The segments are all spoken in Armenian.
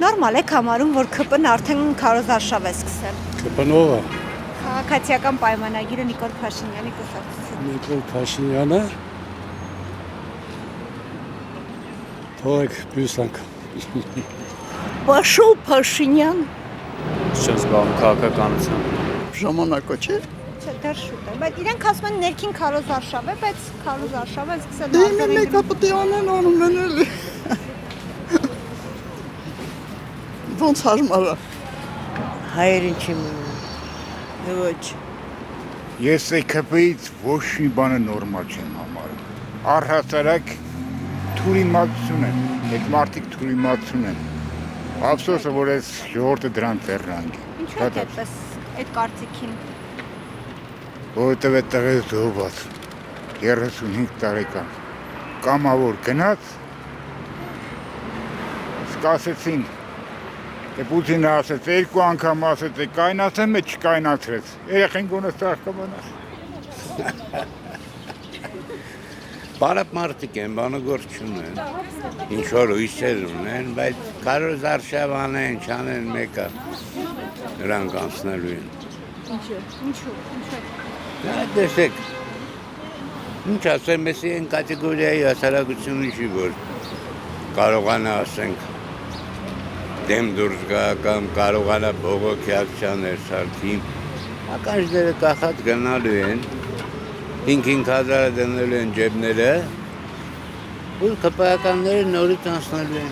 նորմալ եք համարում, որ ԿՊ-ն արդեն քարոզարշավ է սկսել։ ԿՊ-նովը Քաղաքացիական պայմանագիրը Նիկոլ Փաշինյանի կուսակցություն։ Նիկոլ Փաշինյանը թողեք մյուս անգամ։ Պաշով Փաշինյան Չեմ զբաղվում քաղաքականությամբ։ ժամանակը չէ։ Չէ, դեռ շուտ է, բայց իրենք ասում են ներքին քարոզարշավ է, բայց քարոզարշավը սկսել Դե իմ մեկը պետք է անեն անում են էլի։ Ոնց հարմար է։ Հայերին չի մնում։ Ոչ։ Ես ԵԿՊ-ից ոչ մի բանը նորմալ չեմ համարում։ Առհասարակ թուրիմացություն են, այդ մարդիկ թուրիմացություն են։ Ափսոսը, որ այս ժողովուրդը դրան տեղանք։ Ինչու է այդպես այդ կարծիքին։ Որովհետև այդ տղերը զոհված 35 տարեկան կամավոր գնաց սկսեցին Պուտինը ասեց երկու անգամ ասեց կայնացեմ է չկայնացրեց երեխեն գոնե սաղ կմանաս Բարապ մարդիկ են, բանը գործ չունեն, ինչ-որ հույսեր ունեն, բայց քարոզարշավ անեն, չանեն մեկը նրանք անցնելու են։ Ինչու։ Տեսեք, ինչ ասեմ, մեսի են կատեգորիայի հասարակությունը չի, որ կարողանա ասենք դեմ դուրս գա կամ կարողանա բողոքի ակցիաներ սարքի, ականջները կախած գնալու են, 5,000 դնելու են ջեբները, ու ԿՊ-ականները նորից անցնելու են։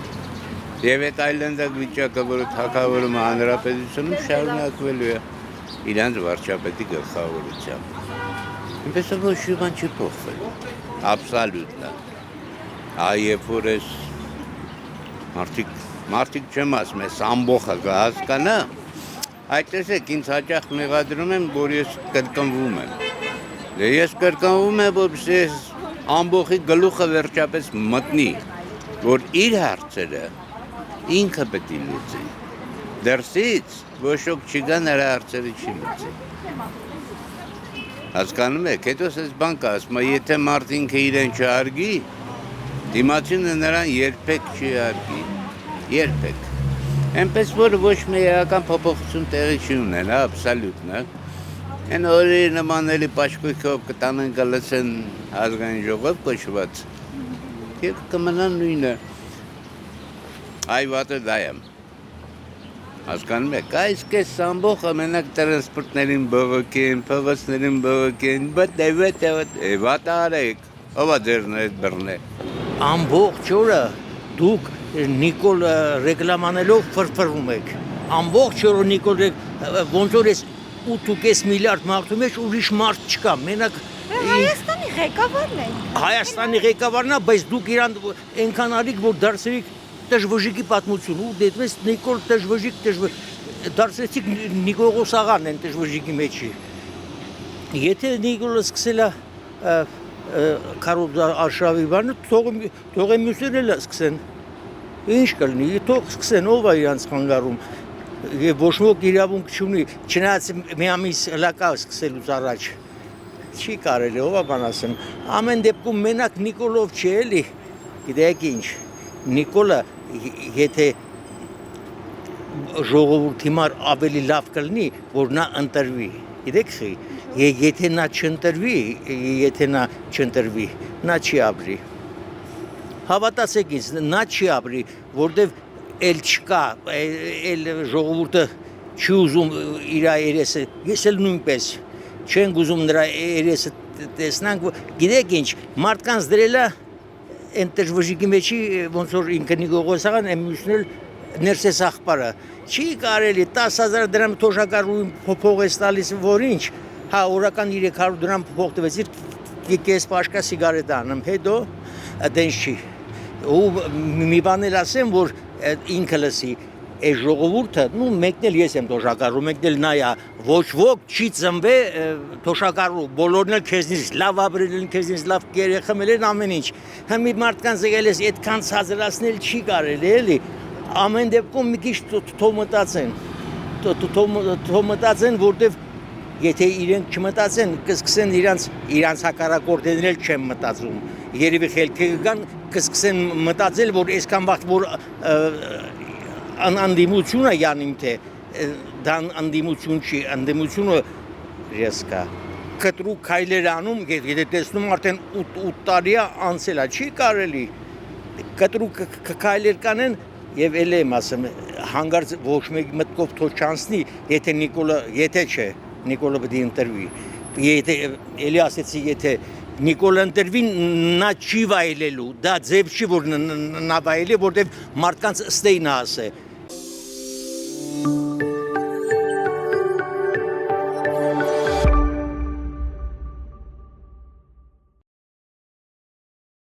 Եվ այդ այլանդակ վիճակը, որը թագավորումը հանրապետությունում շարունակվելու է իրանց վարչապետի գլխավորությամբ։ Այնպես որ ոչ մի բան չի փոխվել, աբսոլյուտն։ Երբ որ ես մարդիկ չեմ ասում, ես ամբողը կհասկանա, այդ տեսեք ինձ հաճախ մեղադրում եմ, որ ես կրկնվում եմ։ Ես կրկնվում եմ, որ ես ամբողի գլուխը վերջապես մտնի, որ իր հարցերը ինքը պետք է լուծի։ Դրսից ոչ ոք չգա նրա հարցերը չի լուծի։ Հասկանում եք, հետո ես բան կասում, եթե մարդ ինքը իրեն չհարգի, դիմացինը նրան երբեք չի հարգի, երբեք։ Այնպես որ ոչ մի էական փոփոխություն տեղի չի ունենա, աբսոլյուտն է։ Այն օրերի նման էլի պաշկույքով կտանեն կլսեն ազգային ժողով կոչված և կմնան նույնը այ վատը դա եմ հասկանում եք այս կես ամբողը մենակ տրանսպորտներին բողոքեն, փողոցներին բողոքեն վատը արեք ով է ձերն այդ բռնե ամբողջ օրը դուք Նիկոլ ռեկլամանելով ֆրֆրում եք ամբողջ օրը Նիկոլ ոնց որ ես 8.5 միլիարդ մարդու մեջ ուրիշ մարդ չկա, մենակ Հայաստանի ղեկավարն է։ Հայաստանի ղեկավարն է, բայց դուք իրան այնքան արիք, որ դարձրիք տժվժիկի պատմություն, ու դետպես Նիկոլ տժվժիկ դարձրեցիք Նիկողոս աղան են տժվժիկի մեջի։ Եթե Նիկոլը սկսել է քարոզարշավի բանը, թող մյուսները էլ սկսեն։ Ինչ կլինի, թող սկսեն, ով է իրանց խանգարում։ Եվ ոչ ոք իրավունք չունի, չնայած մի ամիս հլակա սկսելուց առաջ չի կարելի, ով է բան ասեմ, ամեն դեպքում մենակ Նիկոլով չի էլի, գիտեք ինչ, Նիկոլը եթե ժողովուրդի համար ավելի լավ կլինի, որ նա ընտրվի, գիտեք խի, եթե նա չընտրվի, նա չի ապրի, հավատացեք ինձ, նա չի ապրի, որտև էլ չկա, էլ ժողովուրդը չի ուզում իր երեսը, ես էլ նույնպես չենք ուզում նրա երեսը տեսնանք, գիտեք ինչ, մարդկանց դրել է այն տժվժիկի մեջի, ոնց որ ինքը Նիկողոս աղան, այն մյուսն էլ ներսես աղբարը, չի կարելի 10,000 դրամ թոշակառուին փոփող ես տալիս, որ ինչ, հա օրական 300 դրամ փոփող տվեցիր, կես պաշկա սիգարետ անեմ, հետո դենչ չի, ու մի բան էլ ասեմ, որ ինքը լսի, այս ժողովուրդը, մեկն էլ ես եմ թոշակառու, մեկն էլ նա է, ոչ ոք չի ծնվե թոշակառու, բոլորն էլ քեզնից լավ ապրել են, քեզնից լավ երեխա են ամեն ինչ, մի մարդկանց եկել ես այդքան ցածրացնել չի կարելի էլի, ամեն դեպքում մի քիչ թող մտածեն, որտև եթե իրենք չմտածեն, կսկսեն իրանց հակառակորդներն էլ չեն մտածում, երևի խելքը կգան, կսկսեն մտածել, որ այսքան վաղ որ անդիմությունը յանիմ թե դան անդիմություն չի, անդիմությունը ռիսկա։ Կտրուկ քայլեր անում, եթե տեսնում արդեն 8 տարի անցել է, չի կարելի։ Կտրուկ քայլեր կանեն եւ էլ եմ ասում, հանգարց ոչ մեկ մտքով թող չանցնի, եթե չէ, Նիկոլը պետք է ընտրվի։ Եթե էլի ասեցի, եթե Նիկոլը ընտրվի, նա չի վայելելու, դա ձև չի որ նա վայելի, որտեվ մարդկանց ստեյն ասե։